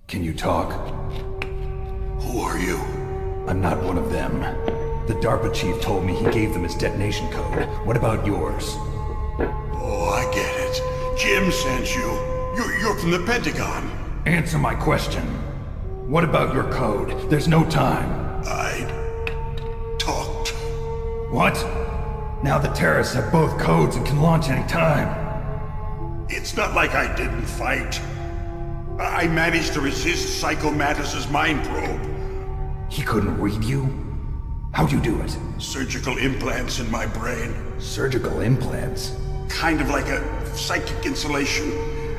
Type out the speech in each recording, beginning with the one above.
Can you talk? Who are you? I'm not one of them. The DARPA chief told me he gave them his detonation code. What about yours? Oh, I get it. Jim sent you. You're from the Pentagon. Answer my question. What about your code? There's no time. I talked. What? Now the terrorists have both codes and can launch any time. It's not like I didn't fight. I managed to resist Psycho Mattis's mind probe. He couldn't read you? How'd you do it? Surgical implants in my brain. Surgical implants? Kind of like a psychic insulation.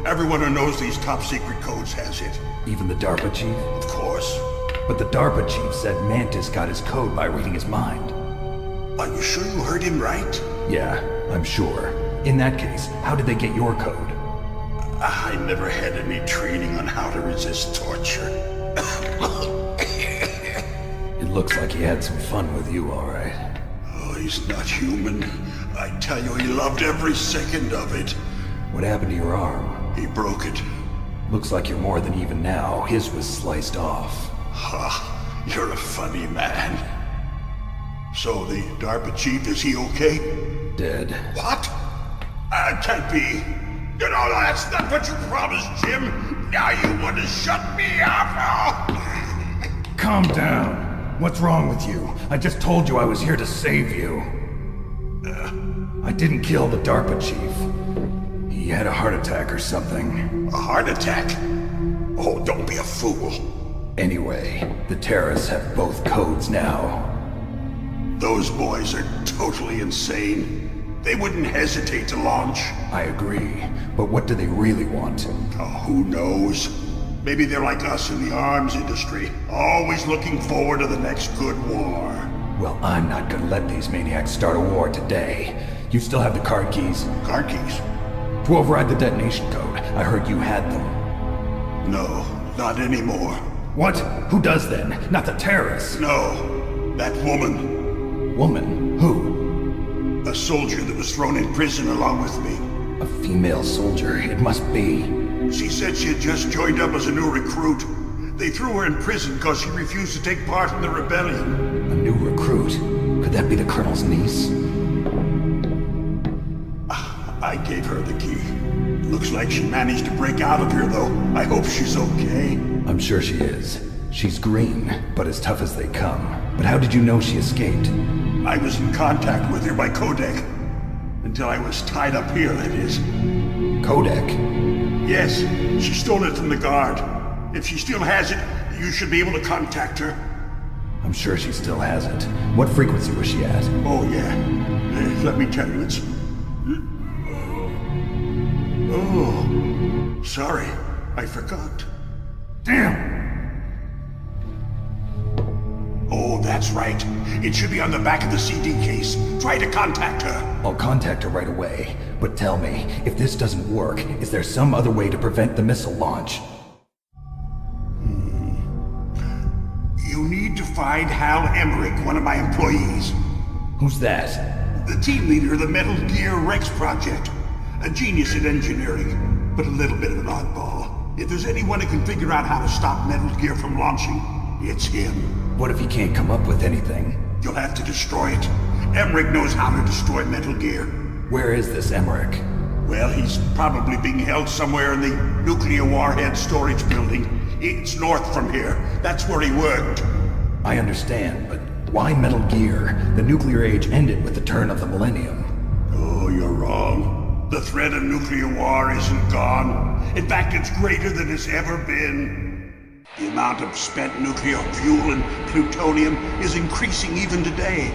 Everyone who knows these top secret codes has it. Even the DARPA chief? Of course. But the DARPA chief said Mantis got his code by reading his mind. Are you sure you heard him right? Yeah, I'm sure. In that case, how did they get your code? I never had any training on how to resist torture. It looks like he had some fun with you, all right. Oh, he's not human. I tell you, he loved every second of it. What happened to your arm? He broke it. Looks like you're more than even now. His was sliced off. Ha, you're a funny man. So the DARPA chief, is he okay? Dead. What? Can't be. You know, that's not what you promised, Jim. Now you want to shut me up. Calm down. What's wrong with you? I just told you I was here to save you. I didn't kill the DARPA chief. He had a heart attack or something. A heart attack? Oh, don't be a fool. Anyway, the terrorists have both codes now. Those boys are totally insane. They wouldn't hesitate to launch. I agree, but what do they really want? Oh, who knows? Maybe they're like us in the arms industry, always looking forward to the next good war. Well, I'm not gonna let these maniacs start a war today. You still have the card keys? Card keys? To override the detonation code. I heard you had them. No, not anymore. What? Who does then? Not the terrorists. No, that woman. Woman? Who? A soldier that was thrown in prison along with me. A female soldier. It must be. She said she had just joined up as a new recruit. They threw her in prison because she refused to take part in the rebellion. A new recruit? Could that be the colonel's niece? I gave her the key. Looks like she managed to break out of here, though. I hope she's okay. I'm sure she is. She's green, but as tough as they come. But how did you know she escaped? I was in contact with her by codec. Until I was tied up here, that is. Codec? Yes, she stole it from the guard. If she still has it, you should be able to contact her. I'm sure she still has it. What frequency was she at? Oh, yeah. Let me tell you, it's... Oh, sorry. I forgot. Damn! Oh, that's right. It should be on the back of the CD case. Try to contact her. I'll contact her right away. But tell me, if this doesn't work, is there some other way to prevent the missile launch? You need to find Hal Emmerich, one of my employees. Who's that? The team leader of the Metal Gear Rex project. A genius in engineering, but a little bit of an oddball. If there's anyone who can figure out how to stop Metal Gear from launching, it's him. What if he can't come up with anything? You'll have to destroy it. Emmerich knows how to destroy Metal Gear. Where is this Emmerich? Well, he's probably being held somewhere in the nuclear warhead storage building. It's north from here. That's where he worked. I understand, but why Metal Gear? The nuclear age ended with the turn of the millennium. Oh, you're wrong. The threat of nuclear war isn't gone. In fact, it's greater than it's ever been. The amount of spent nuclear fuel and plutonium is increasing even today.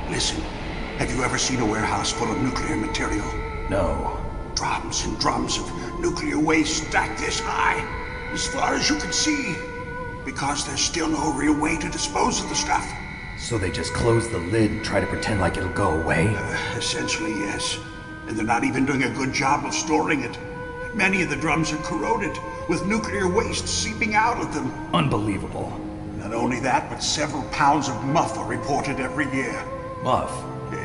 Listen, have you ever seen a warehouse full of nuclear material? No. Drums and drums of nuclear waste stacked this high, as far as you can see. Because there's still no real way to dispose of the stuff. So they just close the lid and try to pretend like it'll go away? Essentially, yes. And they're not even doing a good job of storing it. Many of the drums are corroded, with nuclear waste seeping out of them. Unbelievable. Not only that, but several pounds of MUF are reported every year. MUF?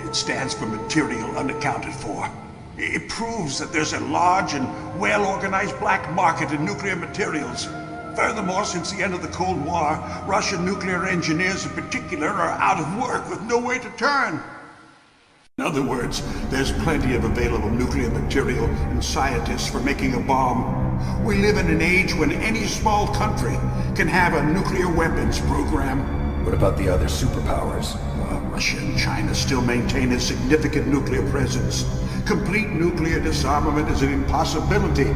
It stands for material unaccounted for. It proves that there's a large and well-organized black market in nuclear materials. Furthermore, since the end of the Cold War, Russian nuclear engineers in particular are out of work with no way to turn. In other words, there's plenty of available nuclear material and scientists for making a bomb. We live in an age when any small country can have a nuclear weapons program. What about the other superpowers? Russia and China still maintain a significant nuclear presence. Complete nuclear disarmament is an impossibility.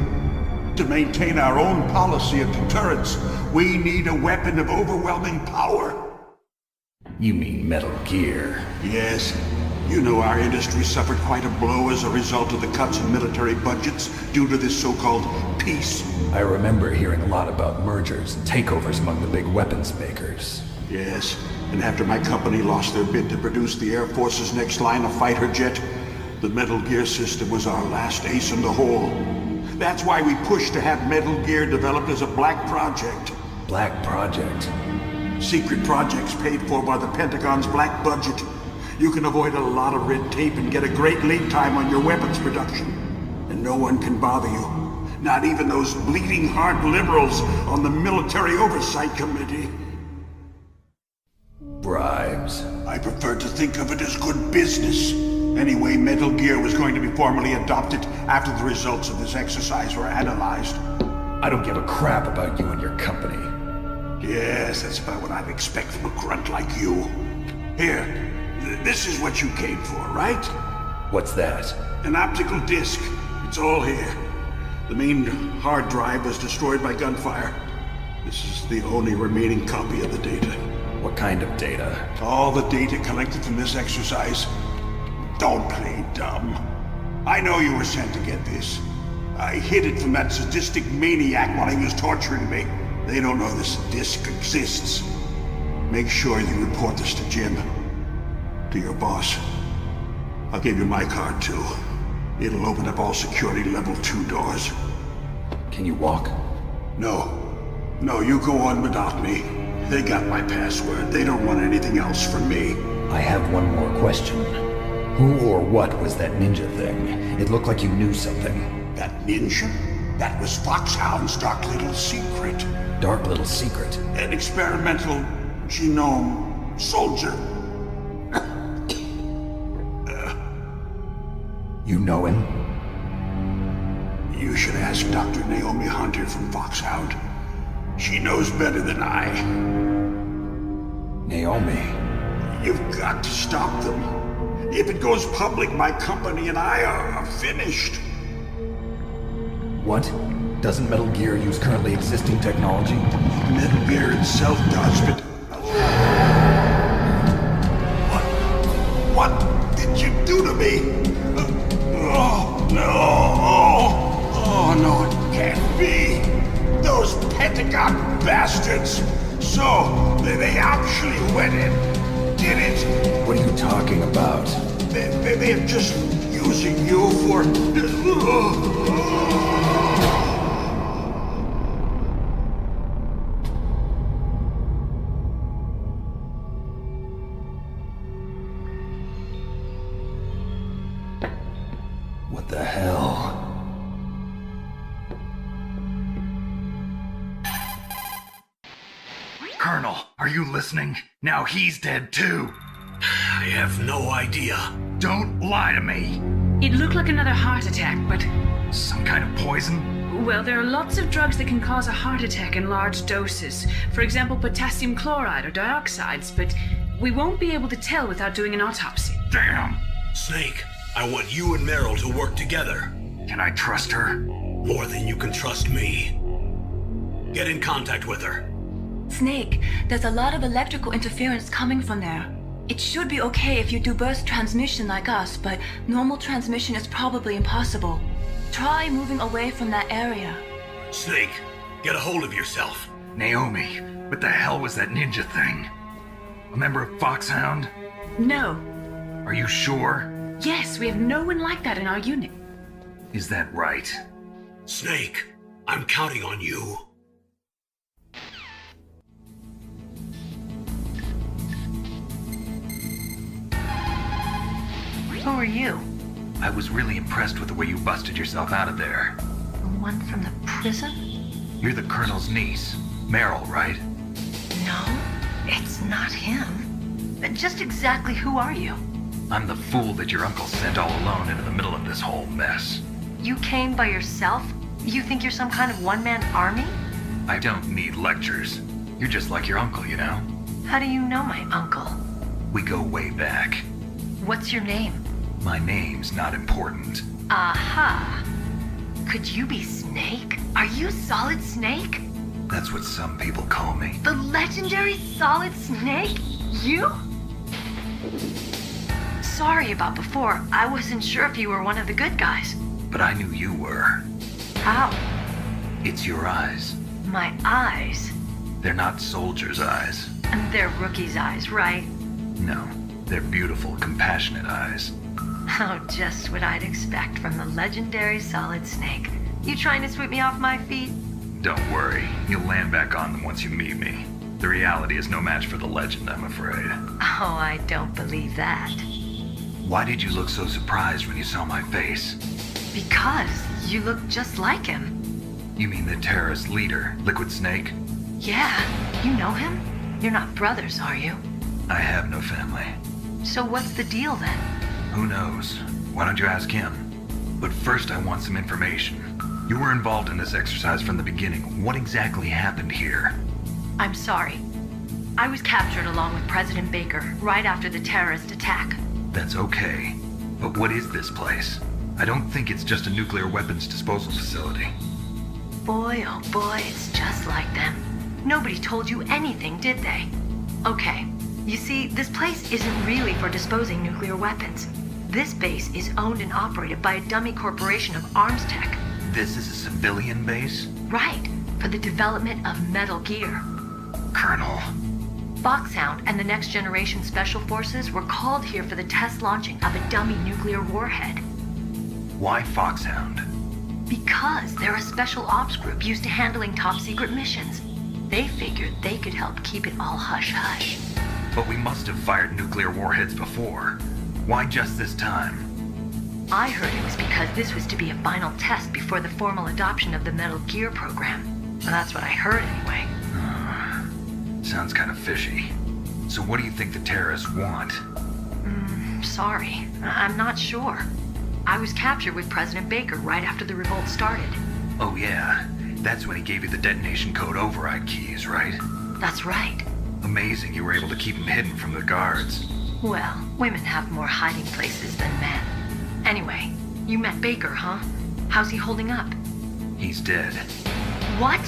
To maintain our own policy of deterrence, we need a weapon of overwhelming power. You mean Metal Gear? Yes. You know our industry suffered quite a blow as a result of the cuts in military budgets due to this so-called peace. I remember hearing a lot about mergers and takeovers among the big weapons makers. Yes, and after my company lost their bid to produce the Air Force's next line of fighter jet, the Metal Gear system was our last ace in the hole. That's why we pushed to have Metal Gear developed as a black project. Black project? Secret projects paid for by the Pentagon's black budget. You can avoid a lot of red tape and get a great lead time on your weapons production. And no one can bother you. Not even those bleeding heart liberals on the Military Oversight Committee. Bribes. I prefer to think of it as good business. Anyway, Metal Gear was going to be formally adopted after the results of this exercise were analyzed. I don't give a crap about you and your company. Yes, that's about what I'd expect from a grunt like you. Here, this is what you came for, right? What's that? An optical disc. It's all here. The main hard drive was destroyed by gunfire. This is the only remaining copy of the data. What kind of data? All the data collected from this exercise. Don't play dumb. I know you were sent to get this. I hid it from that sadistic maniac while he was torturing me. They don't know this disc exists. Make sure you report this to Jim. To your boss. I'll give you my card too. It'll open up all security level 2 doors. Can you walk? No. No, you go on without me. They got my password. They don't want anything else from me. I have one more question. Who or what was that ninja thing? It looked like you knew something. That ninja? That was Foxhound's dark little secret. Dark little secret? An experimental genome soldier. You know him? You should ask Dr. Naomi Hunter from Foxhound. She knows better than I. Naomi? You've got to stop them. If it goes public, my company and I are finished. What? Doesn't Metal Gear use currently existing technology? Metal Gear itself does, but... What did you do to me? Oh, no! Oh, no, it can't be! Those Pentagon bastards! So, they actually went in, did it? What are you talking about? They're just using you for... What the hell? Colonel, are you listening? Now he's dead too. I have no idea. Don't lie to me. It looked like another heart attack, but... Some kind of poison? Well, there are lots of drugs that can cause a heart attack in large doses. For example, potassium chloride or dioxides, but we won't be able to tell without doing an autopsy. Damn! Snake, I want you and Meryl to work together. Can I trust her? More than you can trust me. Get in contact with her. Snake, there's a lot of electrical interference coming from there. It should be okay if you do burst transmission like us, but normal transmission is probably impossible. Try moving away from that area. Snake, get a hold of yourself. Naomi, what the hell was that ninja thing? A member of Foxhound? No. Are you sure? Yes, we have no one like that in our unit. Is that right? Snake, I'm counting on you. Who are you? I was really impressed with the way you busted yourself out of there. The one from the prison? You're the Colonel's niece. Meryl, right? No, it's not him. Just exactly who are you? I'm the fool that your uncle sent all alone into the middle of this whole mess. You came by yourself? You think you're some kind of one-man army? I don't need lectures. You're just like your uncle, you know? How do you know my uncle? We go way back. What's your name? My name's not important. Aha. Could you be Snake? Are you Solid Snake? That's what some people call me. The legendary Solid Snake? You? Sorry about before. I wasn't sure if you were one of the good guys. But I knew you were. How? It's your eyes. My eyes? They're not soldiers' eyes. And they're rookies' eyes, right? No, they're beautiful, compassionate eyes. Oh, just what I'd expect from the legendary Solid Snake. You trying to sweep me off my feet? Don't worry, you'll land back on them once you meet me. The reality is no match for the legend, I'm afraid. Oh, I don't believe that. Why did you look so surprised when you saw my face? Because you look just like him. You mean the terrorist leader, Liquid Snake? Yeah, you know him? You're not brothers, are you? I have no family. So what's the deal then? Who knows? Why don't you ask him? But first I want some information. You were involved in this exercise from the beginning. What exactly happened here? I'm sorry. I was captured along with President Baker right after the terrorist attack. That's okay. But what is this place? I don't think it's just a nuclear weapons disposal facility. Boy, oh boy, it's just like them. Nobody told you anything, did they? Okay, you see, this place isn't really for disposing nuclear weapons. This base is owned and operated by a dummy corporation of arms tech. This is a civilian base? Right, for the development of Metal Gear. Colonel. Foxhound and the Next Generation Special Forces were called here for the test launching of a dummy nuclear warhead. Why Foxhound? Because they're a special ops group used to handling top secret missions. They figured they could help keep it all hush-hush. But we must have fired nuclear warheads before. Why just this time? I heard it was because this was to be a final test before the formal adoption of the Metal Gear program. Well, that's what I heard anyway. Sounds kind of fishy. So what do you think the terrorists want? Sorry, I'm not sure. I was captured with President Baker right after the revolt started. Oh yeah, that's when he gave you the detonation code override keys, right? That's right. Amazing you were able to keep him hidden from the guards. Well, women have more hiding places than men. Anyway, you met Baker, huh? How's he holding up? He's dead. What?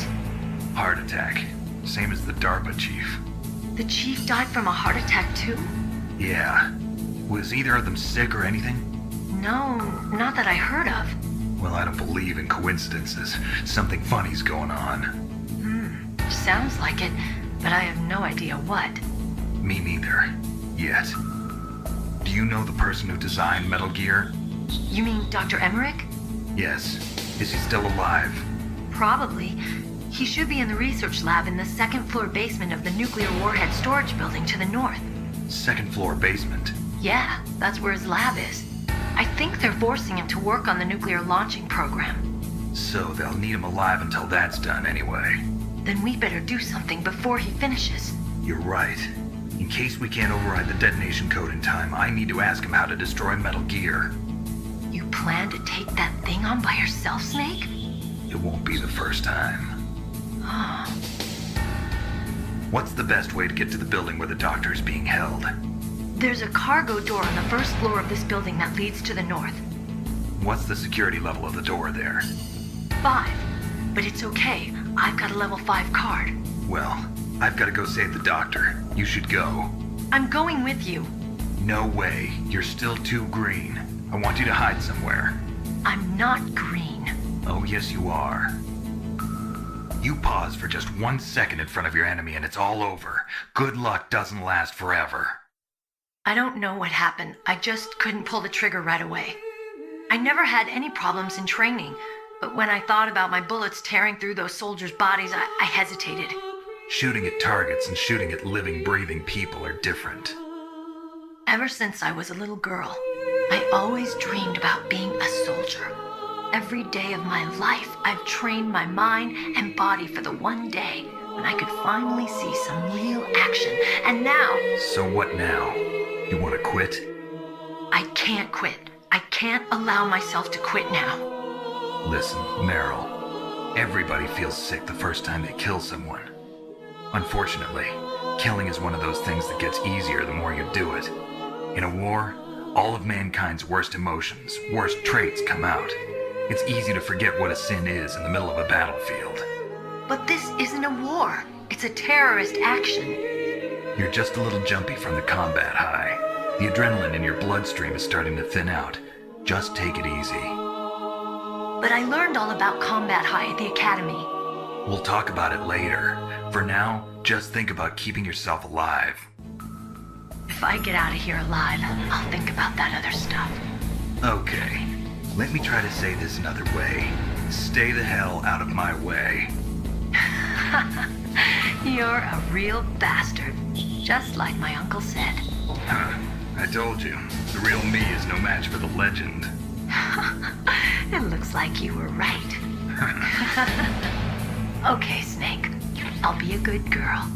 Heart attack. Same as the DARPA chief. The chief died from a heart attack too? Yeah. Was either of them sick or anything? No, not that I heard of. Well, I don't believe in coincidences. Something funny's going on. Sounds like it, but I have no idea what. Me neither. Yet. Do you know the person who designed Metal Gear? You mean Dr. Emmerich? Yes. Is he still alive? Probably. He should be in the research lab in the second floor basement of the nuclear warhead storage building to the north. Second floor basement? Yeah, that's where his lab is. I think they're forcing him to work on the nuclear launching program. So they'll need him alive until that's done anyway. Then we better do something before he finishes. You're right. In case we can't override the detonation code in time, I need to ask him how to destroy Metal Gear. You plan to take that thing on by yourself, Snake? It won't be the first time. What's the best way to get to the building where the doctor is being held? There's a cargo door on the first floor of this building that leads to the north. What's the security level of the door there? 5. But it's okay. I've got a level 5 card. Well, I've got to go save the doctor. You should go. I'm going with you. No way. You're still too green. I want you to hide somewhere. I'm not green. Oh, yes, you are. You pause for just 1 second in front of your enemy and it's all over. Good luck doesn't last forever. I don't know what happened. I just couldn't pull the trigger right away. I never had any problems in training, but when I thought about my bullets tearing through those soldiers' bodies, I hesitated. Shooting at targets and shooting at living, breathing people are different. Ever since I was a little girl, I always dreamed about being a soldier. Every day of my life, I've trained my mind and body for the one day when I could finally see some real action. And now... So what now? You want to quit? I can't quit. I can't allow myself to quit now. Listen, Meryl. Everybody feels sick the first time they kill someone. Unfortunately, killing is one of those things that gets easier the more you do it. In a war, all of mankind's worst emotions, worst traits come out. It's easy to forget what a sin is in the middle of a battlefield. But this isn't a war. It's a terrorist action. You're just a little jumpy from the combat high. The adrenaline in your bloodstream is starting to thin out. Just take it easy. But I learned all about combat high at the academy. We'll talk about it later. For now, just think about keeping yourself alive. If I get out of here alive, I'll think about that other stuff. Okay. Let me try to say this another way. Stay the hell out of my way. You're a real bastard. Just like my uncle said. I told you, the real me is no match for the legend. It looks like you were right. Okay, Snake. I'll be a good girl.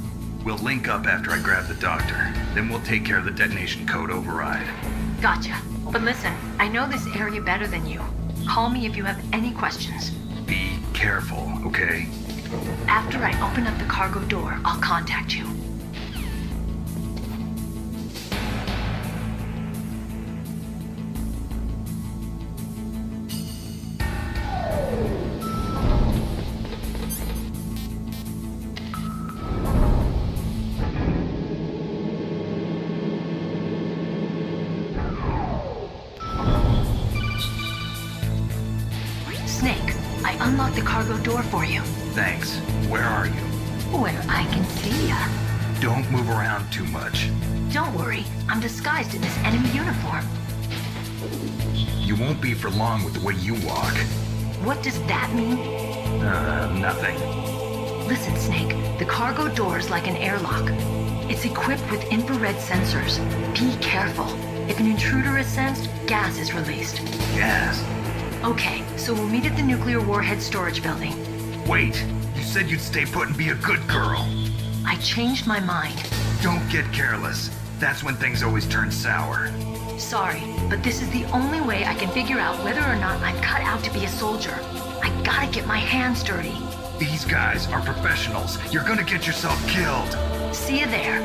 We'll link up after I grab the doctor. Then we'll take care of the detonation code override. Gotcha. But listen, I know this area better than you. Call me if you have any questions. Be careful, okay? After I open up the cargo door, I'll contact you. Snake, I unlocked the cargo door for you. Thanks. Where are you? Where I can see ya. Don't move around too much. Don't worry, I'm disguised in this enemy uniform. You won't be for long with the way you walk. What does that mean? Nothing. Listen, Snake, the cargo door is like an airlock. It's equipped with infrared sensors. Be careful. If an intruder is sensed, gas is released. Gas? Okay, so we'll meet at the nuclear warhead storage building. Wait, you said you'd stay put and be a good girl. I changed my mind. Don't get careless. That's when things always turn sour. Sorry, but this is the only way I can figure out whether or not I'm cut out to be a soldier. I gotta get my hands dirty. These guys are professionals. You're gonna get yourself killed. See you there.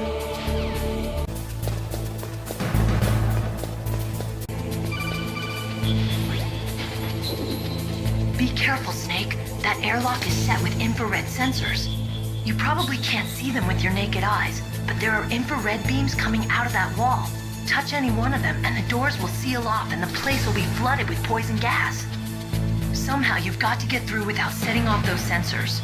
Be careful, Snake. That airlock is set with infrared sensors. You probably can't see them with your naked eyes, but there are infrared beams coming out of that wall. Touch any one of them and the doors will seal off and the place will be flooded with poison gas. Somehow you've got to get through without setting off those sensors.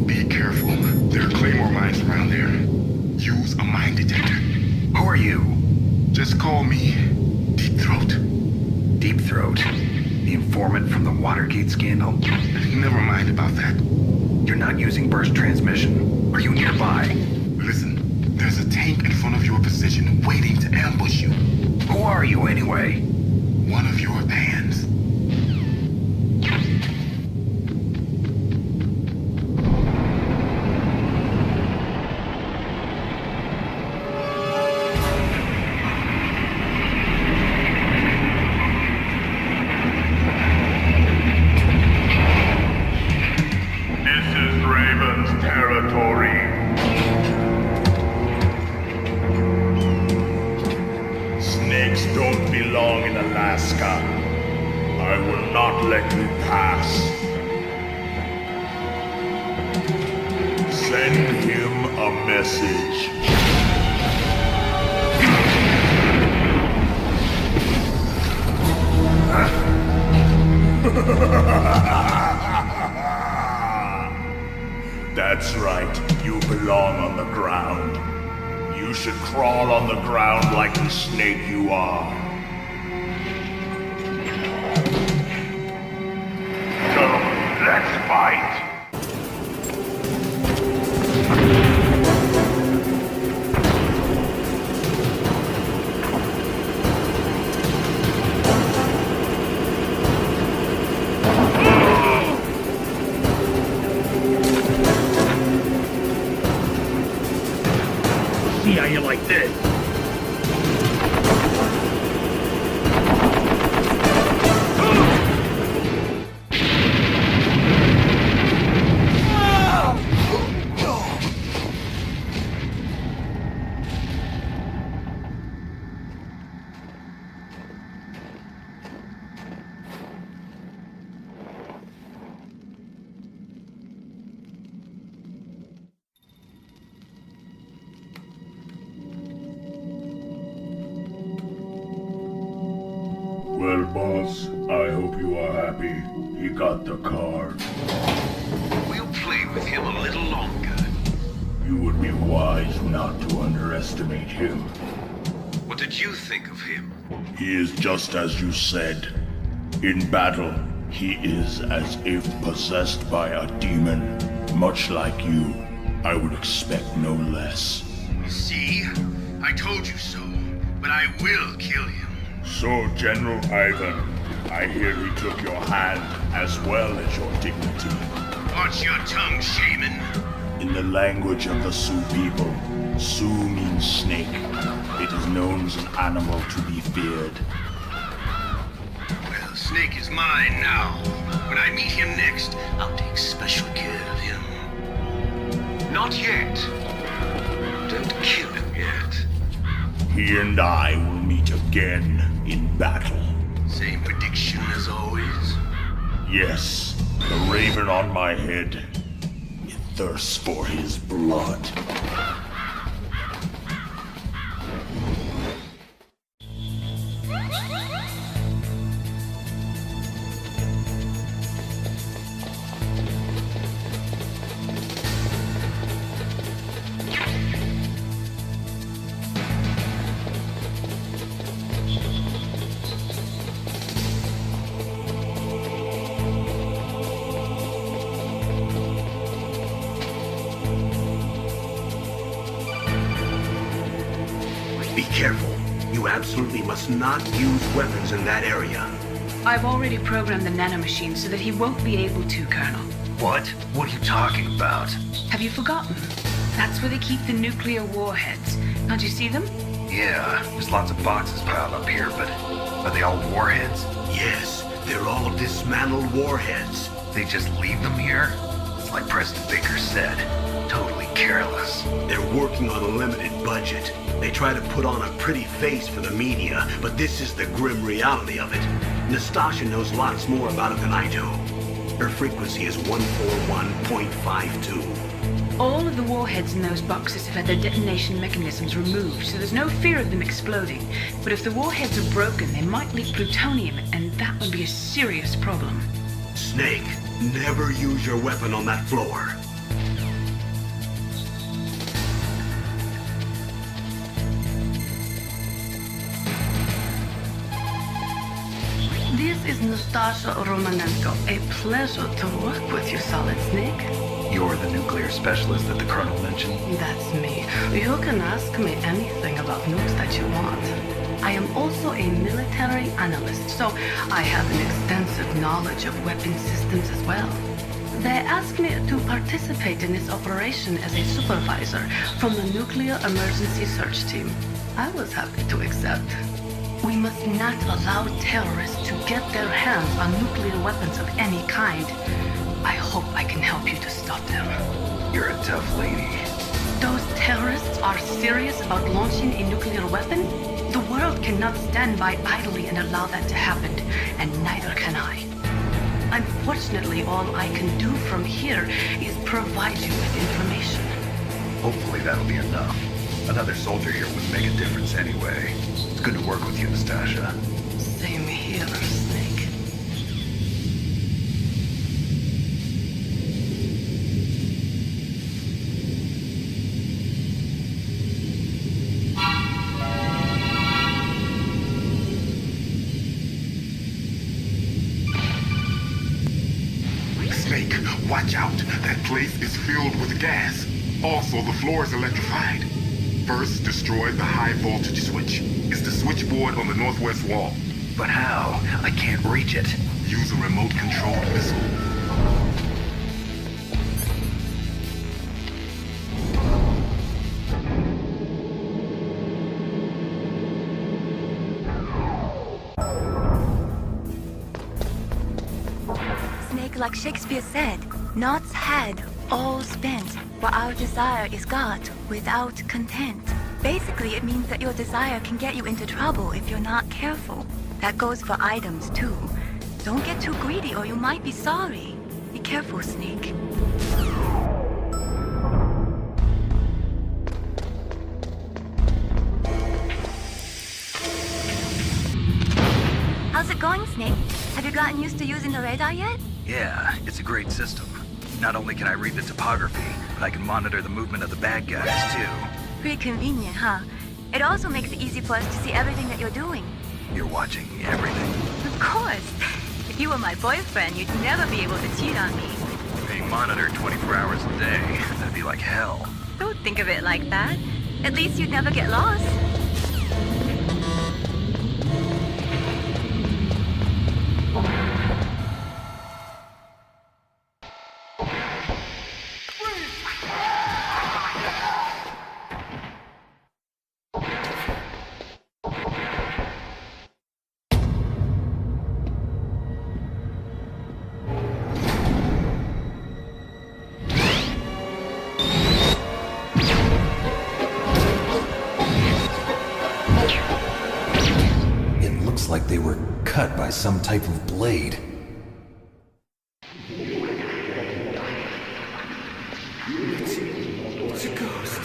Be careful. There are Claymore mines around there. Use a mine detector. Who are you? Just call me Deep Throat. Deep Throat? The informant from the Watergate scandal? Never mind about that. You're not using burst transmission. Are you nearby? Listen, there's a tank in front of your position waiting to ambush you. Who are you anyway? One of your fans. Snakes don't belong in Alaska. I will not let you pass. Send him a message. That's right, you belong on the ground. You should crawl on the ground like the snake you are. Come. out here like this. Well, boss, I hope you are happy. He got the card. We'll play with him a little longer. You would be wise not to underestimate him. What did you think of him? He is just as you said. In battle, he is as if possessed by a demon. Much like you, I would expect no less. See? I told you so. But I will kill him. So, General Ivan, I hear he took your hand as well as your dignity. Watch your tongue, shaman. In the language of the Sioux people, Sioux means snake. It is known as an animal to be feared. Well, Snake is mine now. When I meet him next, I'll take special care of him. Not yet. Don't kill him yet. He and I will meet again in battle. Same prediction as always. Yes, the raven on my head. It thirsts for his blood. Be careful. You absolutely must not use weapons in that area. I've already programmed the nanomachine so that he won't be able to, Colonel. What? What are you talking about? Have you forgotten? That's where they keep the nuclear warheads. Can't you see them? Yeah, there's lots of boxes piled up here, but are they all warheads? Yes, they're all dismantled warheads. They just leave them here? It's like President Baker said. Totally careless. They're working on a limited budget. They try to put on a pretty face for the media, but this is the grim reality of it. Nastasha knows lots more about it than I do. Her frequency is 141.52. All of the warheads in those boxes have had their detonation mechanisms removed, so there's no fear of them exploding. But if the warheads are broken, they might leak plutonium, and that would be a serious problem. Snake, never use your weapon on that floor. This is Nastasha Romanenko. A pleasure to work with you, Solid Snake. You're the nuclear specialist that the Colonel mentioned? That's me. You can ask me anything about nukes that you want. I am also a military analyst, so I have an extensive knowledge of weapon systems as well. They asked me to participate in this operation as a supervisor from the Nuclear Emergency Search Team. I was happy to accept. We must not allow terrorists to get their hands on nuclear weapons of any kind. I hope I can help you to stop them. You're a tough lady. Those terrorists are serious about launching a nuclear weapon? The world cannot stand by idly and allow that to happen, and neither can I. Unfortunately, all I can do from here is provide you with information. Hopefully that'll be enough. Another soldier here would make a difference anyway. It's good to work with you, Nastasha. Same here, Snake. Snake, watch out. That place is filled with gas. Also, the floor is electrified. First, destroy the high voltage switch. It's the switchboard on the northwest wall. But how? I can't reach it. Use a remote-controlled missile. like Shakespeare said, naught's had, all spent, while our desire is got without content. Basically, it means that your desire can get you into trouble if you're not careful. That goes for items, too. Don't get too greedy or you might be sorry. Be careful, Snake. How's it going, Snake? Have you gotten used to using the radar yet? Yeah, it's a great system. Not only can I read the topography, but I can monitor the movement of the bad guys, too. Pretty convenient, huh? It also makes it easy for us to see everything that you're doing. You're watching everything. Of course. If you were my boyfriend, you'd never be able to cheat on me. Being monitored 24 hours a day, that'd be like hell. Don't think of it like that. At least you'd never get lost. Like they were cut by some type of blade. It's a ghost.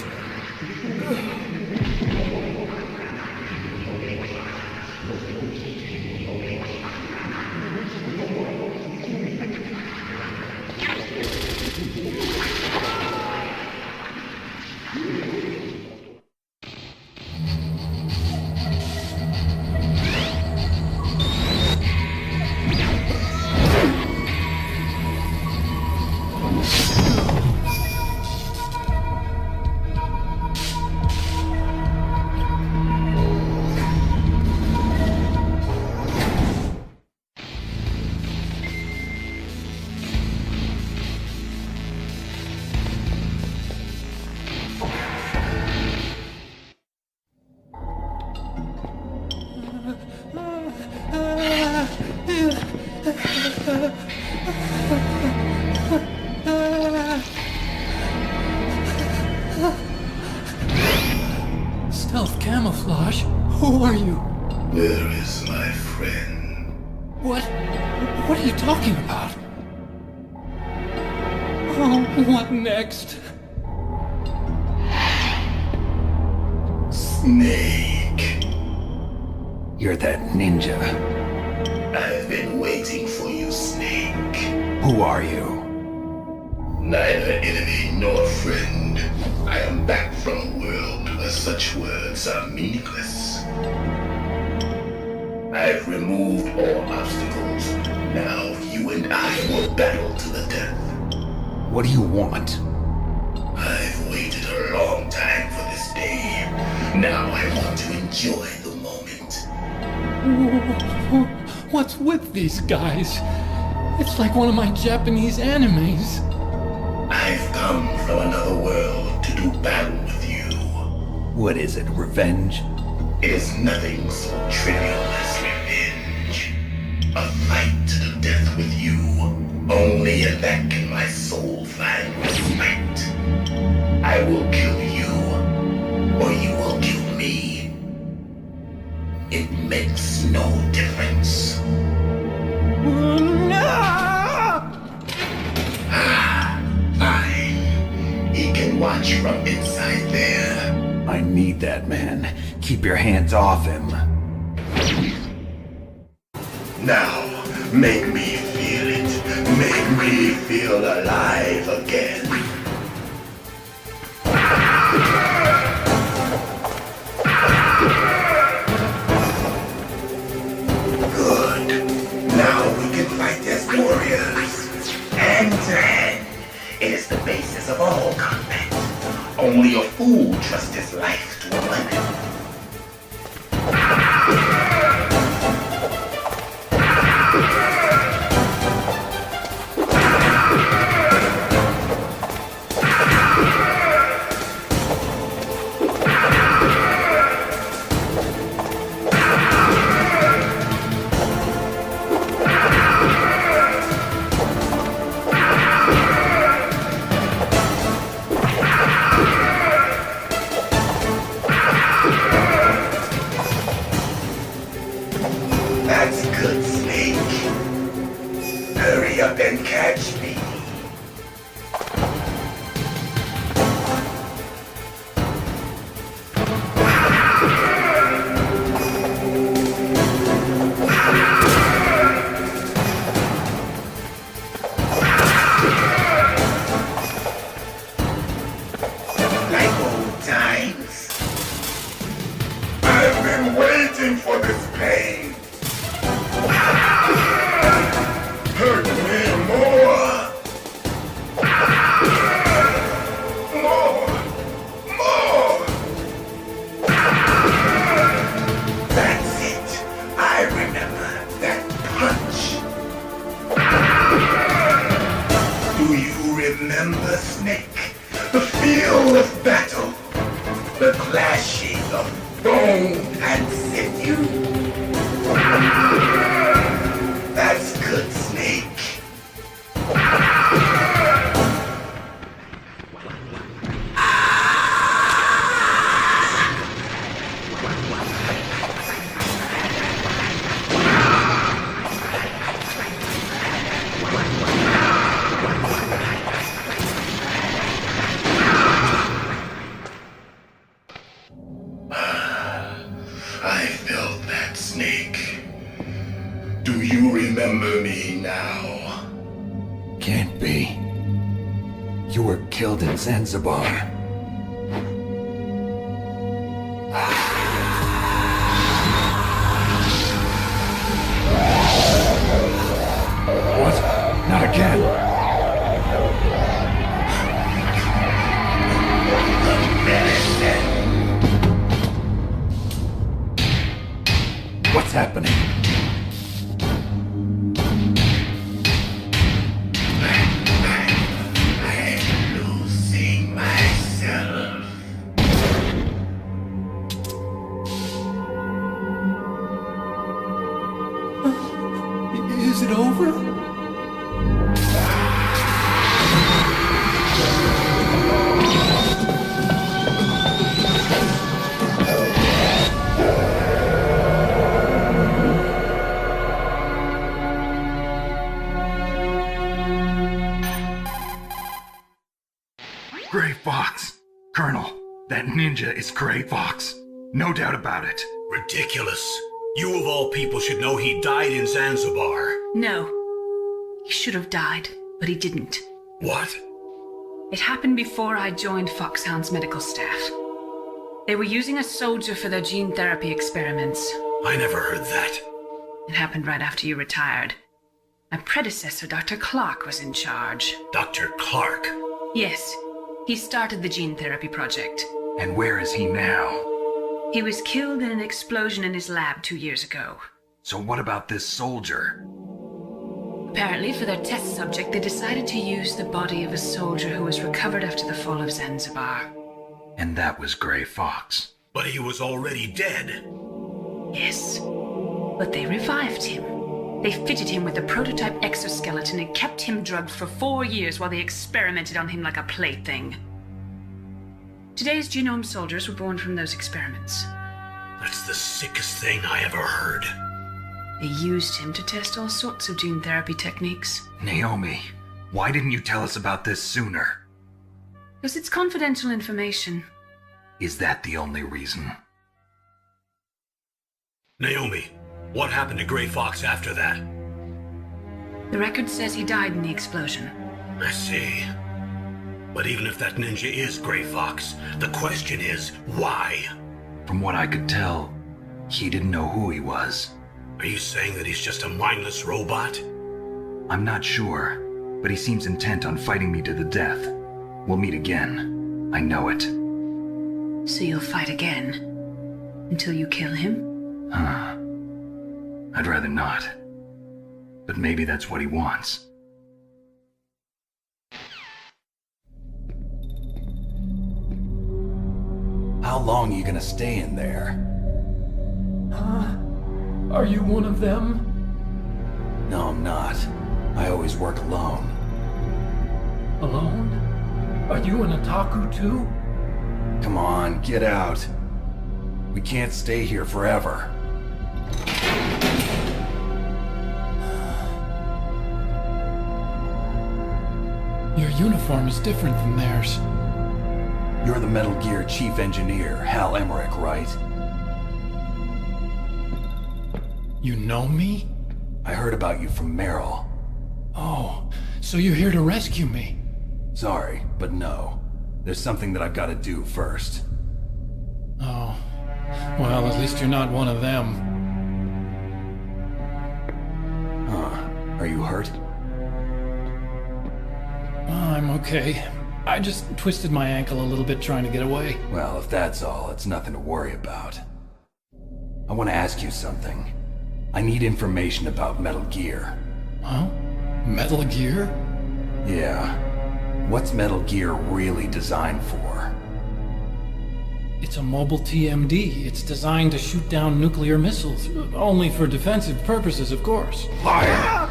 Stealth camouflage? Who are you? Where is my friend? What are you talking about? Oh, what next? Snake. You're that ninja. I've been waiting for you, Snake. Who are you? Neither enemy nor friend. I am back from a world where such words are meaningless. I've removed all obstacles. Now you and I will battle to the death. What do you want? I've waited a long time for this day. Now I want to enjoy the moment. What's with these guys? It's like one of my Japanese animes. I've come from another world to do battle with you. What is it, revenge? It is nothing so trivial as revenge. A fight to the death with you. Only in that can my soul find respite. I will kill you, or you will kill me. It makes no difference. Fine. He can watch from inside there. I need that man. Keep your hands off him. Now, make me feel it. Make me feel alive again. Good. Now we can fight as warriors. Hand to hand. It is the basis of all combat. Only a fool trusts his life to a weapon. can't catch me. Like old times. I've been waiting for this pain. Hurt me more. More. That's it. I remember that punch. Do you remember, Snake? The feel of battle. The clashing of bone and sinew. That's good, Snake. I felt that, Snake. Do you remember me now? Can't be. You were killed in Zanzibar. What? Not again. What's happening? I'm losing myself. Is it over? Gray Fox! Colonel, that ninja is Gray Fox. No doubt about it. Ridiculous. You of all people should know he died in Zanzibar. No. He should have died, but he didn't. What? It happened before I joined Foxhound's medical staff. They were using a soldier for their gene therapy experiments. I never heard that. It happened right after you retired. My predecessor, Dr. Clark, was in charge. Dr. Clark? Yes, he started the gene therapy project. And where is he now? He was killed in an explosion in his lab 2 years ago. So what about this soldier? Apparently, for their test subject, they decided to use the body of a soldier who was recovered after the fall of Zanzibar. And that was Gray Fox. But he was already dead. Yes, but they revived him. They fitted him with a prototype exoskeleton and kept him drugged for 4 years while they experimented on him like a plaything. Today's genome soldiers were born from those experiments. That's the sickest thing I ever heard. They used him to test all sorts of gene therapy techniques. Naomi, why didn't you tell us about this sooner? Because it's confidential information. Is that the only reason? Naomi, what happened to Gray Fox after that? The record says he died in the explosion. I see. But even if that ninja is Gray Fox, the question is, why? From what I could tell, he didn't know who he was. Are you saying that he's just a mindless robot? I'm not sure, but he seems intent on fighting me to the death. We'll meet again. I know it. So you'll fight again? Until you kill him? Huh. I'd rather not. But maybe that's what he wants. How long are you gonna stay in there? Huh? Are you one of them? No, I'm not. I always work alone. Alone? Are you an otaku too? Come on, get out. We can't stay here forever. Your uniform is different from theirs. You're the Metal Gear chief engineer, Hal Emmerich, right? You know me? I heard about you from Meryl. Oh, so you're here to rescue me? Sorry, but no. There's something that I've got to do first. Oh. Well, at least you're not one of them. Huh. Are you hurt? I'm okay. I just twisted my ankle a little bit trying to get away. Well, if that's all, it's nothing to worry about. I want to ask you something. I need information about Metal Gear. Huh? Metal Gear? Yeah. What's Metal Gear really designed for? It's a mobile TMD. It's designed to shoot down nuclear missiles. Only for defensive purposes, of course. Liar!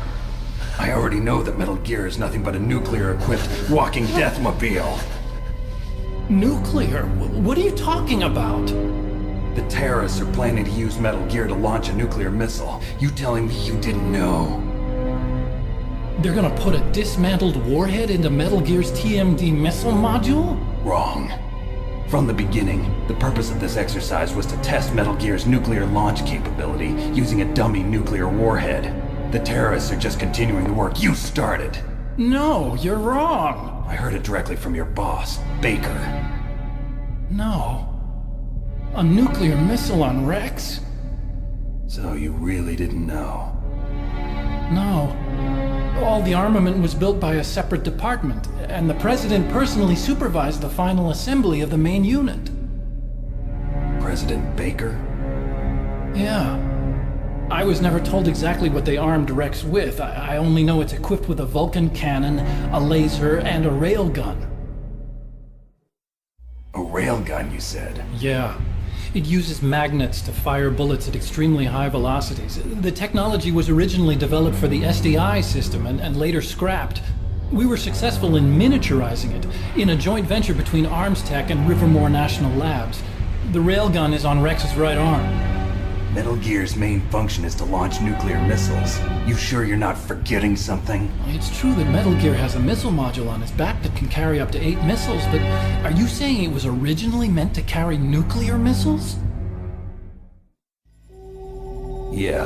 I already know that Metal Gear is nothing but a nuclear-equipped walking deathmobile. Nuclear? What are you talking about? The terrorists are planning to use Metal Gear to launch a nuclear missile. You telling me you didn't know? They're gonna put a dismantled warhead into Metal Gear's TMD missile module? Wrong. From the beginning, the purpose of this exercise was to test Metal Gear's nuclear launch capability using a dummy nuclear warhead. The terrorists are just continuing the work you started. No, you're wrong. I heard it directly from your boss, Baker. No. A nuclear missile on Rex? So you really didn't know? No. All the armament was built by a separate department, and the President personally supervised the final assembly of the main unit. President Baker? Yeah. I was never told exactly what they armed Rex with. I only know it's equipped with a Vulcan cannon, a laser, and a railgun. A railgun, you said? Yeah. It uses magnets to fire bullets at extremely high velocities. The technology was originally developed for the SDI system and later scrapped. We were successful in miniaturizing it in a joint venture between Armstech and Rivermore National Labs. The railgun is on Rex's right arm. Metal Gear's main function is to launch nuclear missiles. You sure you're not forgetting something? It's true that Metal Gear has a missile module on its back that can carry up to 8 missiles, but are you saying it was originally meant to carry nuclear missiles? Yeah,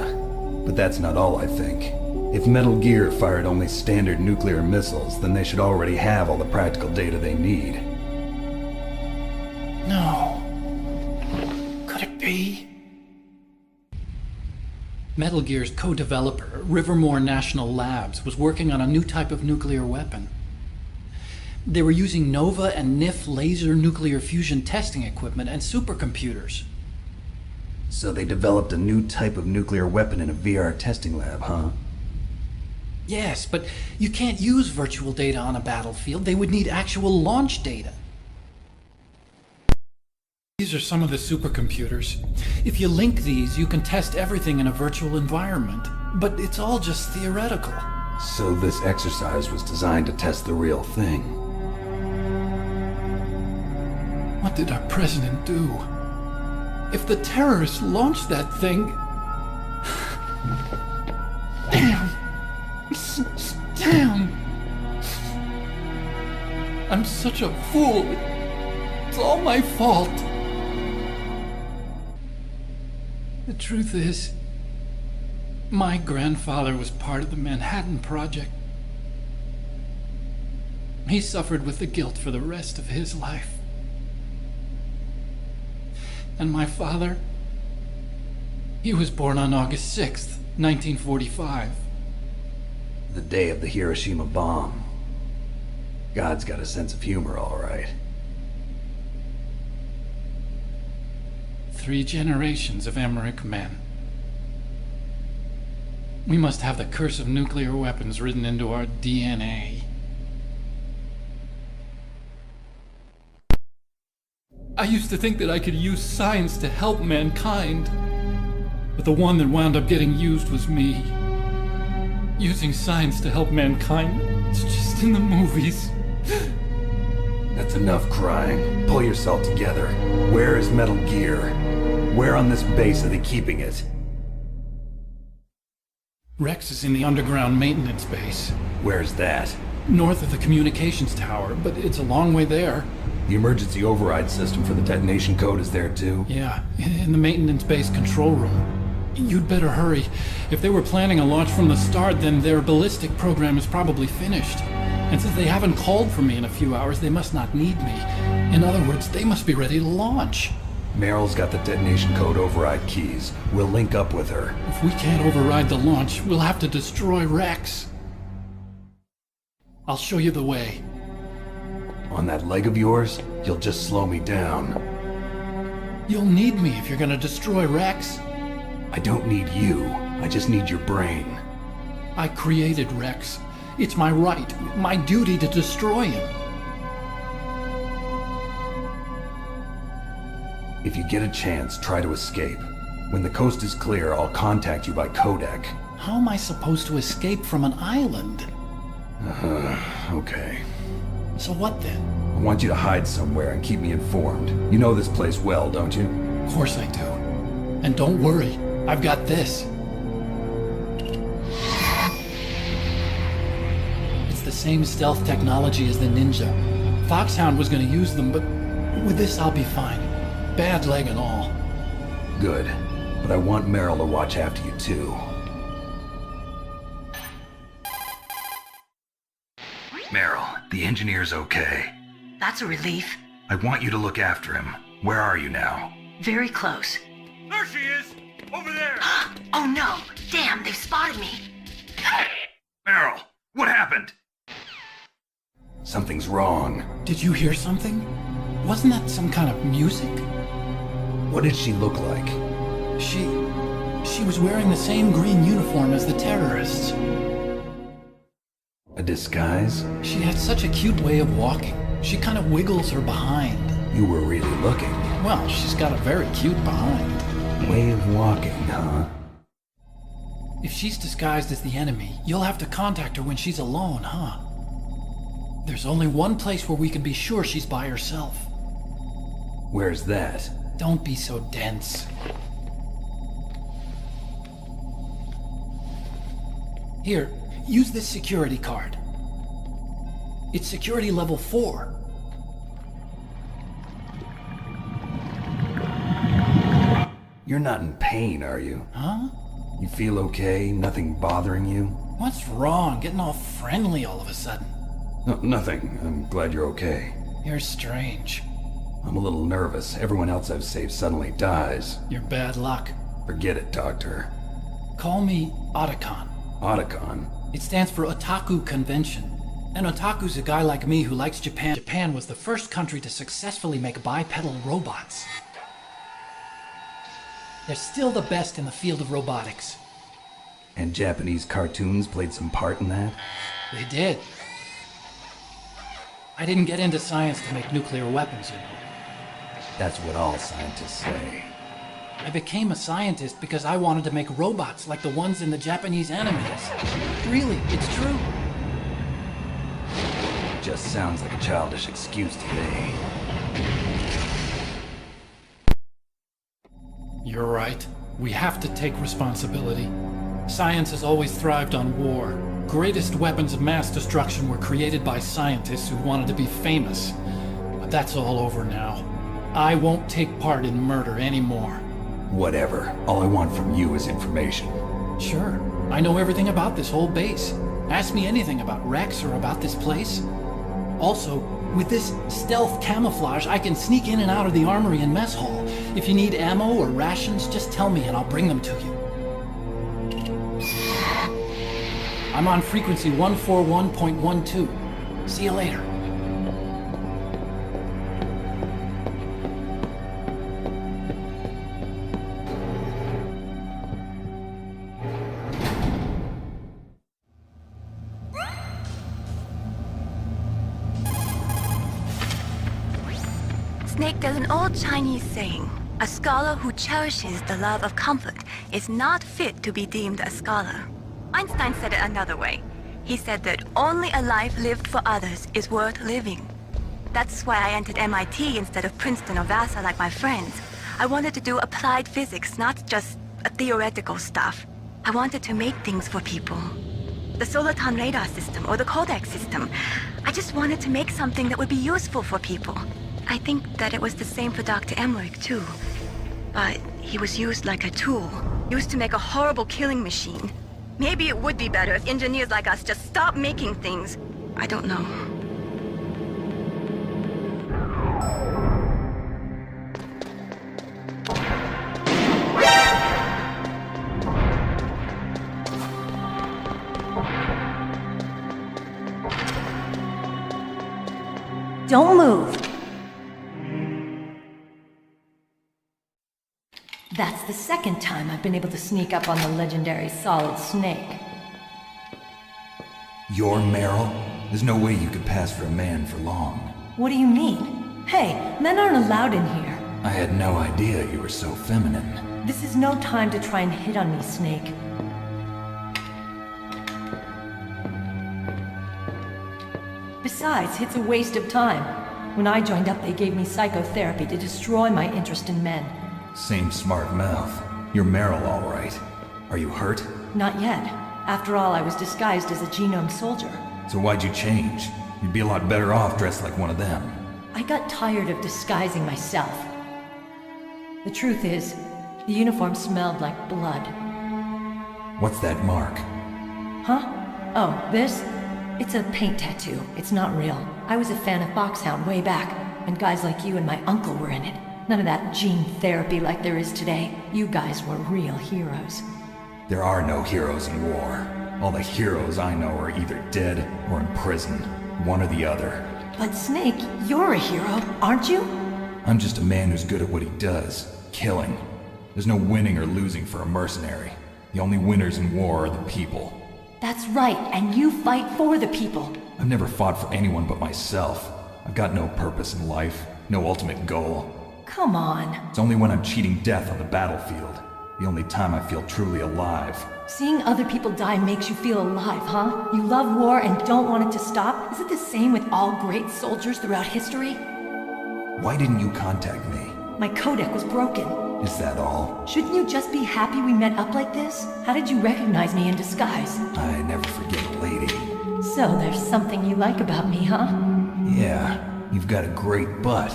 but that's not all I think. If Metal Gear fired only standard nuclear missiles, then they should already have all the practical data they need. No. Could it be? Metal Gear's co-developer, Rivermore National Labs, was working on a new type of nuclear weapon. They were using NOVA and NIF laser nuclear fusion testing equipment and supercomputers. So they developed a new type of nuclear weapon in a VR testing lab, huh? Yes, but you can't use virtual data on a battlefield. They would need actual launch data. These are some of the supercomputers. If you link these, you can test everything in a virtual environment. But it's all just theoretical. So this exercise was designed to test the real thing. What did our president do? If the terrorists launched that thing... Damn! Damn! I'm such a fool. It's all my fault. The truth is, my grandfather was part of the Manhattan Project. He suffered with the guilt for the rest of his life. And my father, he was born on August 6th, 1945. The day of the Hiroshima bomb. God's got a sense of humor, all right. 3 generations of Emmerich men. We must have the curse of nuclear weapons written into our DNA. I used to think that I could use science to help mankind, but the one that wound up getting used was me. Using science to help mankind, it's just in the movies. That's enough crying. Pull yourself together. Where is Metal Gear? Where on this base are they keeping it? Rex is in the underground maintenance base. Where's that? North of the communications tower, but it's a long way there. The emergency override system for the detonation code is there too? Yeah, in the maintenance base control room. You'd better hurry. If they were planning a launch from the start, then their ballistic program is probably finished. And since they haven't called for me in a few hours, they must not need me. In other words, they must be ready to launch. Meryl's got the detonation code override keys. We'll link up with her. If we can't override the launch, we'll have to destroy Rex. I'll show you the way. On that leg of yours, you'll just slow me down. You'll need me if you're gonna destroy Rex. I don't need you. I just need your brain. I created Rex. It's my right, my duty to destroy him. If you get a chance, try to escape. When the coast is clear, I'll contact you by codec. How am I supposed to escape from an island? Okay. So what then? I want you to hide somewhere and keep me informed. You know this place well, don't you? Of course I do. And don't worry, I've got this. It's the same stealth technology as the Ninja. Foxhound was going to use them, but with this I'll be fine. Bad leg and all. Good. But I want Meryl to watch after you too. Meryl, the engineer's okay. That's a relief. I want you to look after him. Where are you now? Very close. There she is! Over there! Oh no! Damn, they've spotted me! Meryl, what happened? Something's wrong. Did you hear something? Wasn't that some kind of music? What did she look like? She was wearing the same green uniform as the terrorists. A disguise? She had such a cute way of walking. She kind of wiggles her behind. You were really looking. Well, she's got a very cute behind. Way of walking, huh? If she's disguised as the enemy, you'll have to contact her when she's alone, huh? There's only one place where we can be sure she's by herself. Where's that? Don't be so dense. Here, use this security card. It's security level 4. You're not in pain, are you? Huh? You feel okay? Nothing bothering you? What's wrong? Getting all friendly all of a sudden. No, nothing. I'm glad you're okay. You're strange. I'm a little nervous. Everyone else I've saved suddenly dies. You're bad luck. Forget it, Doctor. Call me Otacon. Otacon? It stands for Otaku Convention. An otaku's a guy like me who likes Japan. Japan was the first country to successfully make bipedal robots. They're still the best in the field of robotics. And Japanese cartoons played some part in that? They did. I didn't get into science to make nuclear weapons, you know. That's what all scientists say. I became a scientist because I wanted to make robots like the ones in the Japanese animes. Really, it's true. Just sounds like a childish excuse to me. You're right. We have to take responsibility. Science has always thrived on war. Greatest weapons of mass destruction were created by scientists who wanted to be famous. But that's all over now. I won't take part in murder anymore. Whatever. All I want from you is information. Sure. I know everything about this whole base. Ask me anything about Rex or about this place. Also, with this stealth camouflage, I can sneak in and out of the armory and mess hall. If you need ammo or rations, just tell me and I'll bring them to you. I'm on frequency 141.12. See you later. Snake, there's an old Chinese saying, a scholar who cherishes the love of comfort is not fit to be deemed a scholar. Einstein said it another way. He said that only a life lived for others is worth living. That's why I entered MIT instead of Princeton or Vassar like my friends. I wanted to do applied physics, not just theoretical stuff. I wanted to make things for people. The Soliton radar system or the Codex system. I just wanted to make something that would be useful for people. I think that it was the same for Dr. Emmerich too. But he was used like a tool, used to make a horrible killing machine. Maybe it would be better if engineers like us just stopped making things. I don't know. Don't move. That's the second time I've been able to sneak up on the legendary Solid Snake. You're Meryl? There's no way you could pass for a man for long. What do you mean? Hey, men aren't allowed in here. I had no idea you were so feminine. This is no time to try and hit on me, Snake. Besides, it's a waste of time. When I joined up, they gave me psychotherapy to destroy my interest in men. Same smart mouth. You're Meryl, all right. Are you hurt? Not yet. After all, I was disguised as a genome soldier. So why'd you change? You'd be a lot better off dressed like one of them. I got tired of disguising myself. The truth is, the uniform smelled like blood. What's that mark? Huh? Oh, this? It's a paint tattoo. It's not real. I was a fan of Foxhound way back, and guys like you and my uncle were in it. None of that gene therapy like there is today. You guys were real heroes. There are no heroes in war. All the heroes I know are either dead or in prison. One or the other. But Snake, you're a hero, aren't you? I'm just a man who's good at what he does. Killing. There's no winning or losing for a mercenary. The only winners in war are the people. That's right, and you fight for the people. I've never fought for anyone but myself. I've got no purpose in life, no ultimate goal. Come on. It's only when I'm cheating death on the battlefield. The only time I feel truly alive. Seeing other people die makes you feel alive, huh? You love war and don't want it to stop? Is it the same with all great soldiers throughout history? Why didn't you contact me? My codec was broken. Is that all? Shouldn't you just be happy we met up like this? How did you recognize me in disguise? I never forget a lady. So there's something you like about me, huh? Yeah, you've got a great butt.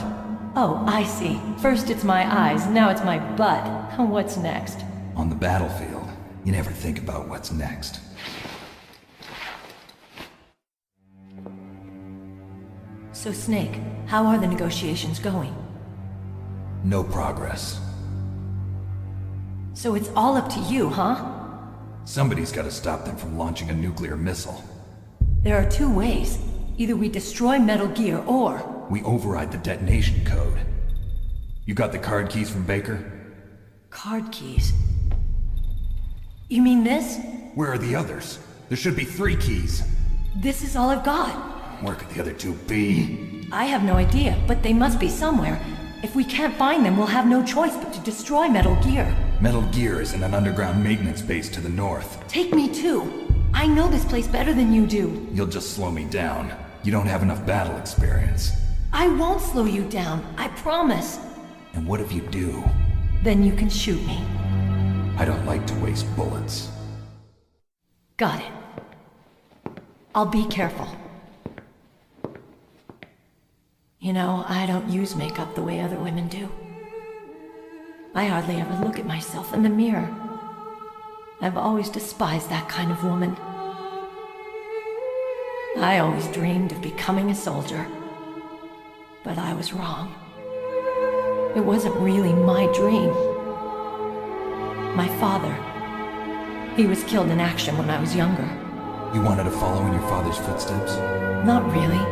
Oh, I see. First it's my eyes, now it's my butt. What's next? On the battlefield, you never think about what's next. So Snake, how are the negotiations going? No progress. So it's all up to you, huh? Somebody's got to stop them from launching a nuclear missile. There are two ways. Either we destroy Metal Gear, or... we override the detonation code. You got the card keys from Baker? Card keys? You mean this? Where are the others? There should be 3 keys. This is all I've got. Where could the other 2 be? I have no idea, but they must be somewhere. If we can't find them, we'll have no choice but to destroy Metal Gear. Metal Gear is in an underground maintenance base to the north. Take me too. I know this place better than you do. You'll just slow me down. You don't have enough battle experience. I won't slow you down, I promise. And what if you do? Then you can shoot me. I don't like to waste bullets. Got it. I'll be careful. You know, I don't use makeup the way other women do. I hardly ever look at myself in the mirror. I've always despised that kind of woman. I always dreamed of becoming a soldier. But I was wrong. It wasn't really my dream. My father. He was killed in action when I was younger. You wanted to follow in your father's footsteps? Not really.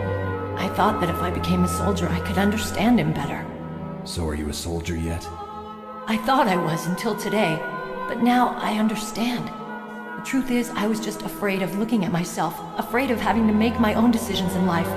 I thought that if I became a soldier, I could understand him better. So are you a soldier yet? I thought I was until today, but now I understand. The truth is, I was just afraid of looking at myself, afraid of having to make my own decisions in life.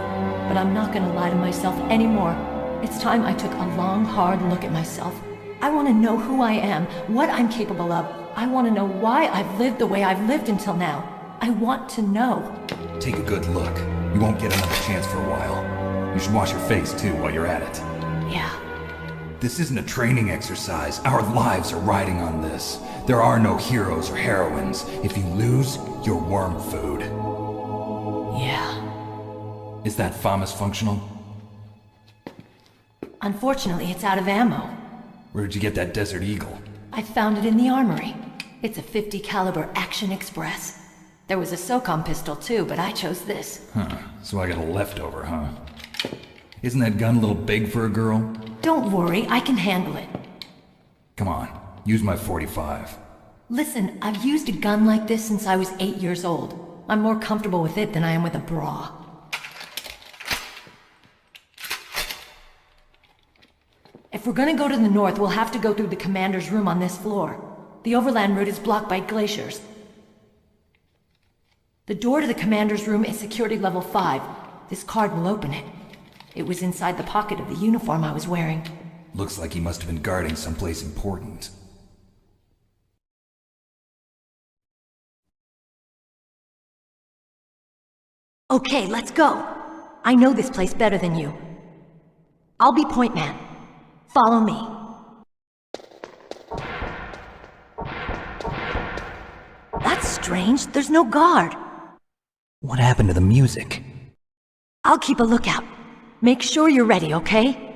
But I'm not gonna lie to myself anymore. It's time I took a long, hard look at myself. I want to know who I am, what I'm capable of. I want to know why I've lived the way I've lived until now. I want to know. Take a good look. You won't get another chance for a while. You should wash your face too while you're at it. Yeah. This isn't a training exercise. Our lives are riding on this. There are no heroes or heroines. If you lose, you're worm food. Yeah. Is that FAMAS functional? Unfortunately, it's out of ammo. Where'd you get that Desert Eagle? I found it in the armory. It's a .50 caliber Action Express. There was a SOCOM pistol too, but I chose this. Huh, so I got a leftover, huh? Isn't that gun a little big for a girl? Don't worry, I can handle it. Come on, use my .45. Listen, I've used a gun like this since I was 8 years old. I'm more comfortable with it than I am with a bra. If we're gonna go to the north, we'll have to go through the commander's room on this floor. The overland route is blocked by glaciers. The door to the commander's room is security level 5. This card will open it. It was inside the pocket of the uniform I was wearing. Looks like he must have been guarding someplace important. Okay, let's go. I know this place better than you. I'll be point man. Follow me. That's strange. There's no guard. What happened to the music? I'll keep a lookout. Make sure you're ready, okay?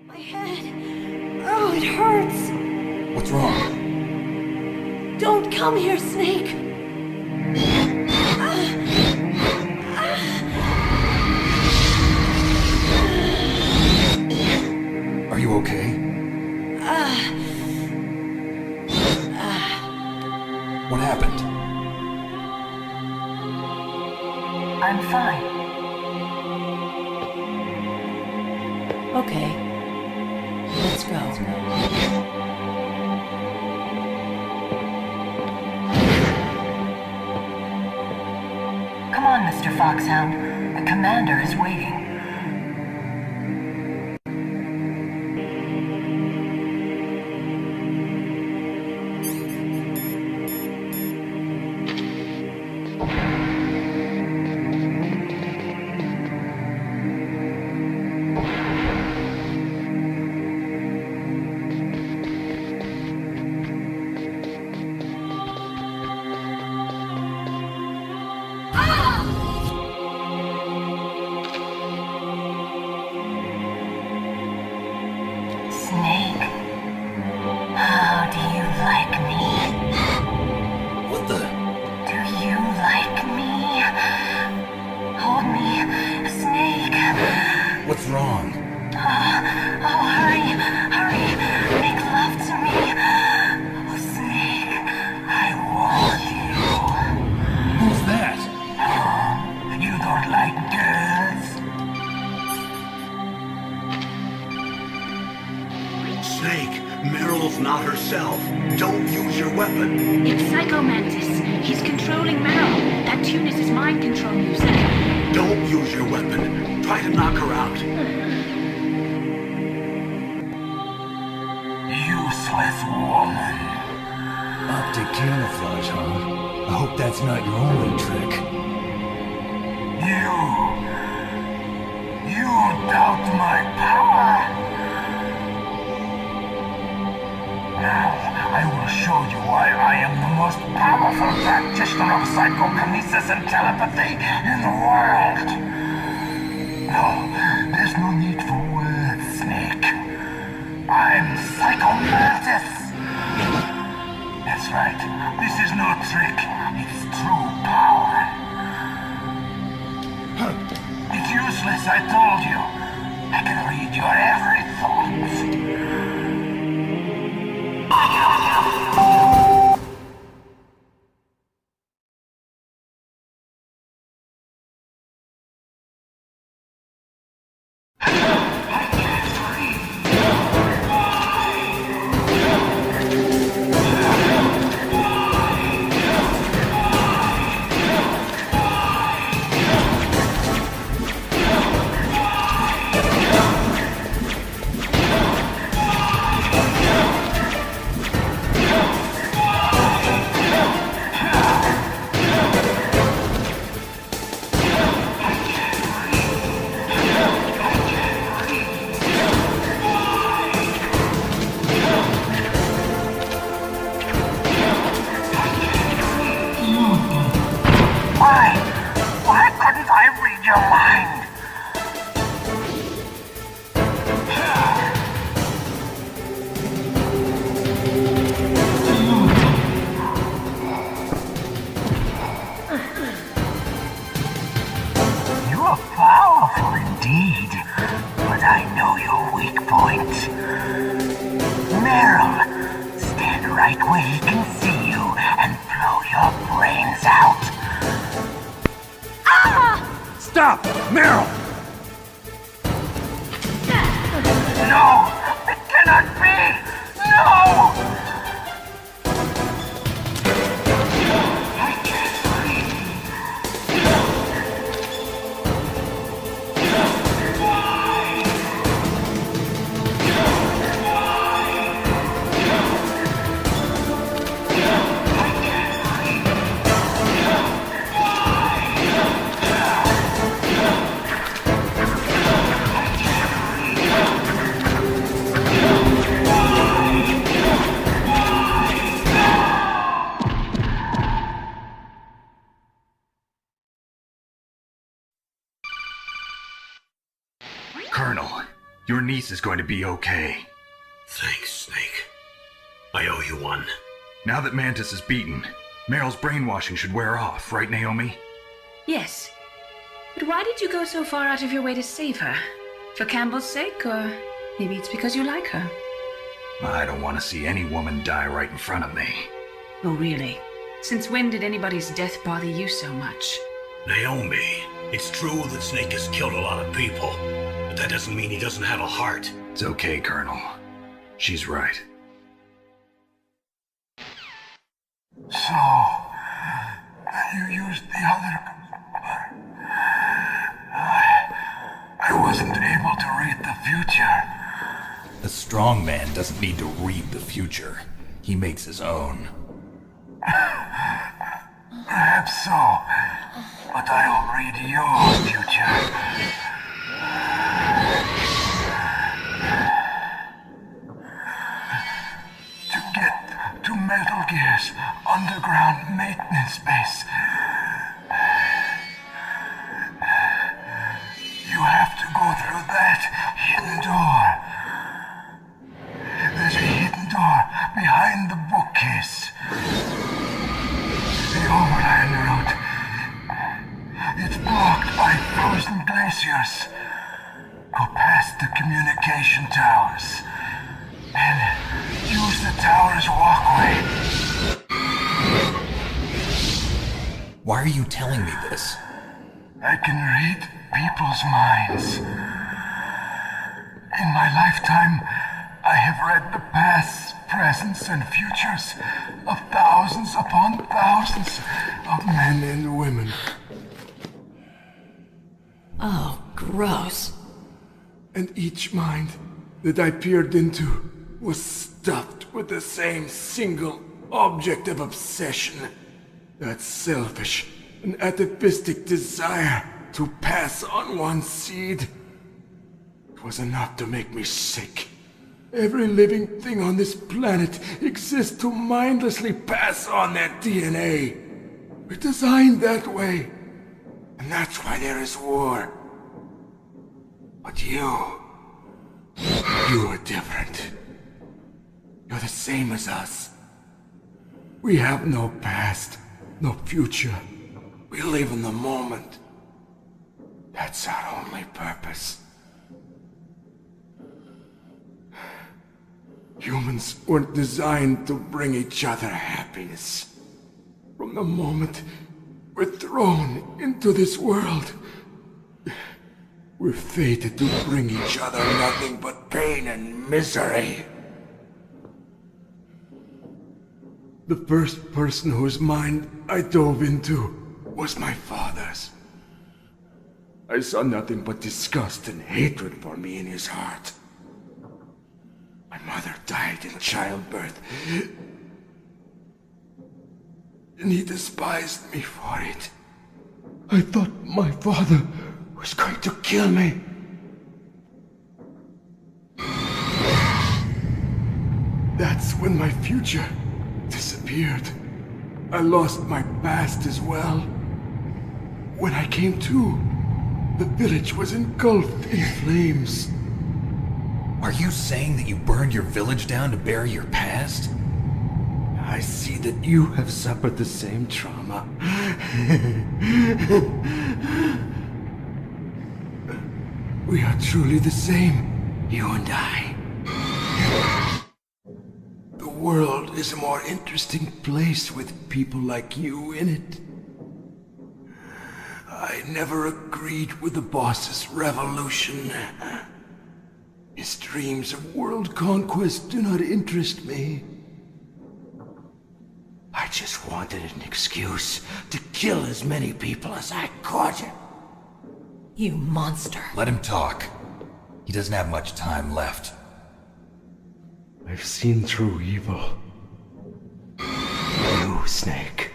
My head. Oh, it hurts. What's wrong? Don't come here, Snake. Are you okay? What happened? I'm fine. Okay. Let's go. Come on, Mr. Foxhound. The commander is waiting. Snake, how do you like me? What the? Do you like me? Hold me, Snake. What's wrong? Oh, hurry, hurry, make love to me. Oh, Snake, I want you. Who's that? Oh, you don't like girls? Snake, Meryl's not herself. Don't use your weapon. It's Psycho Mantis. He's controlling Meryl. That tune is his mind control music. Don't use your weapon. Try to knock her out. Useless woman. Optic camouflage, huh? I hope that's not your only trick. You doubt my power? Now, I will show you why I am the most powerful practitioner of psychokinesis and telepathy in the world. No, there's no need for words, Snake. I'm Psycho Mantis. That's right. This is no trick. It's true power. It's useless, I told you. I can read your every thought. Stop! Meryl! No! It cannot be! No! Colonel, your niece is going to be okay. Thanks, Snake. I owe you one. Now that Mantis is beaten, Meryl's brainwashing should wear off, right, Naomi? Yes. But why did you go so far out of your way to save her? For Campbell's sake, or maybe it's because you like her? I don't want to see any woman die right in front of me. Oh, really? Since when did anybody's death bother you so much? Naomi, it's true that Snake has killed a lot of people, but that doesn't mean he doesn't have a heart. It's okay, Colonel. She's right. So, you used the other... I wasn't able to read the future. A strong man doesn't need to read the future. He makes his own. Perhaps so, but I'll read your future. To get to Metal Gear's underground maintenance base, you have to go through that hidden door. There's a hidden door behind the bookcase. The overland route. It's blocked by frozen glaciers. Go past the communication towers. And use the tower's walkway. Why are you telling me this? I can read people's minds. In my lifetime, I have read the pasts, presents, and futures of thousands upon thousands of men and women. Oh, gross. And each mind that I peered into was stuffed with the same single object of obsession. That selfish and atavistic desire to pass on one's seed. It was enough to make me sick. Every living thing on this planet exists to mindlessly pass on that DNA. We're designed that way. And that's why there is war. But you are different. You're the same as us. We have no past, no future. We live in the moment. That's our only purpose. Humans weren't designed to bring each other happiness. From the moment we're thrown into this world, we're fated to bring each other nothing but pain and misery. The first person whose mind I dove into was my father's. I saw nothing but disgust and hatred for me in his heart. My mother died in childbirth, and he despised me for it. I thought my father was going to kill me. That's when my future disappeared. I lost my past as well. When I came to, the village was engulfed in flames. Are you saying that you burned your village down to bury your past? I see that you have suffered the same trauma. We are truly the same, you and I. The world is a more interesting place with people like you in it. I never agreed with the boss's revolution. His dreams of world conquest do not interest me. I just wanted an excuse to kill as many people as I could. You monster. Let him talk. He doesn't have much time left. I've seen through evil. You, Snake.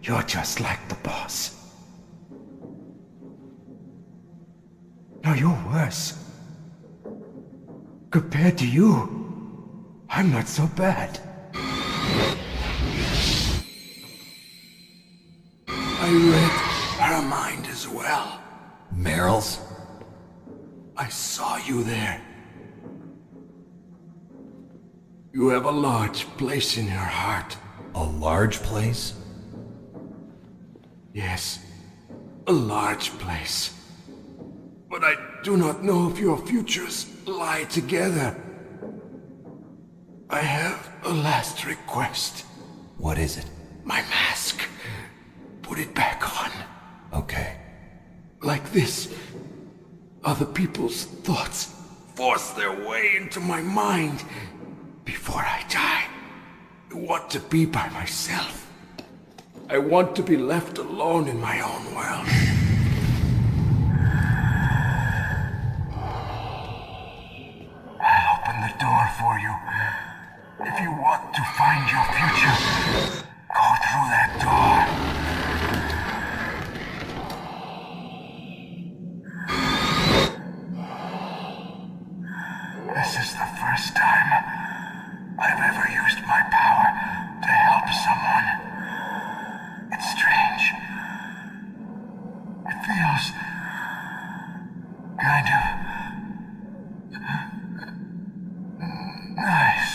You're just like the boss. No, you're worse. Compared to you, I'm not so bad. I read her mind as well. Meryl's? I saw you there. You have a large place in your heart. A large place? Yes, a large place. But I do not know if your futures lie together. I have a last request. What is it? My mask. Put it back on. Okay. Like this, other people's thoughts force their way into my mind. Before I die, I want to be by myself. I want to be left alone in my own world. I'll open the door for you. If you want to find your future, go through that door. This is the first time I've ever used my power to help someone. It's strange. It feels kind of nice.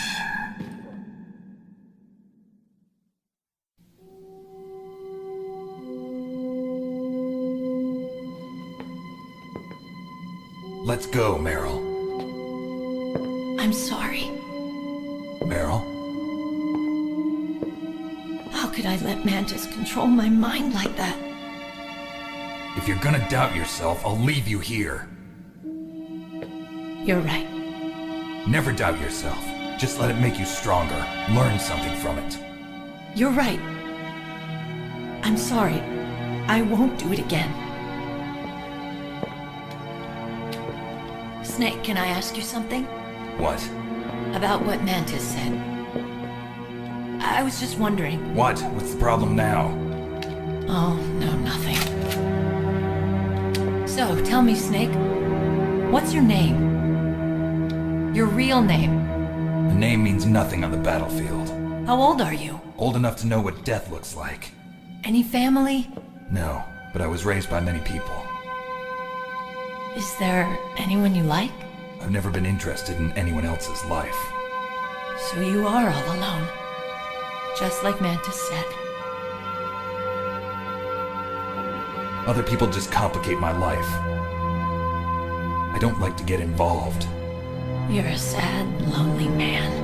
Let's go, Meryl. I'm sorry. Meryl? How could I let Mantis control my mind like that? If you're gonna doubt yourself, I'll leave you here. You're right. Never doubt yourself. Just let it make you stronger. Learn something from it. You're right. I'm sorry. I won't do it again. Snake, can I ask you something? What? About what Mantis said. I was just wondering. What? What's the problem now? Oh, no, nothing. So, tell me, Snake. What's your name? Your real name? A name means nothing on the battlefield. How old are you? Old enough to know what death looks like. Any family? No, but I was raised by many people. Is there anyone you like? I've never been interested in anyone else's life. So you are all alone. Just like Mantis said. Other people just complicate my life. I don't like to get involved. You're a sad, lonely man.